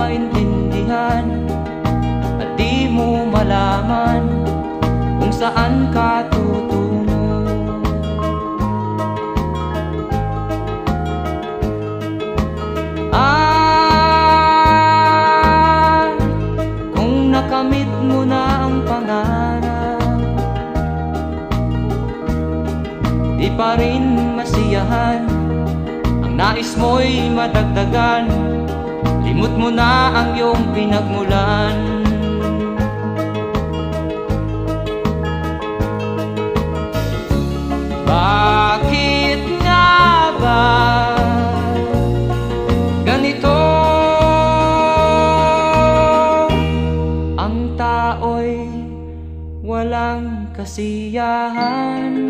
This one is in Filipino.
maintindihan at di mo malaman kung saan ka tutungo. Kung nakamit mo na ang pangarap, di pa rin masiyahan, ang nais mo'y madagdagan, limot mo na ang iyong pinagmulan. Bakit nga ba ganito? Ang tao'y walang kasiyahan.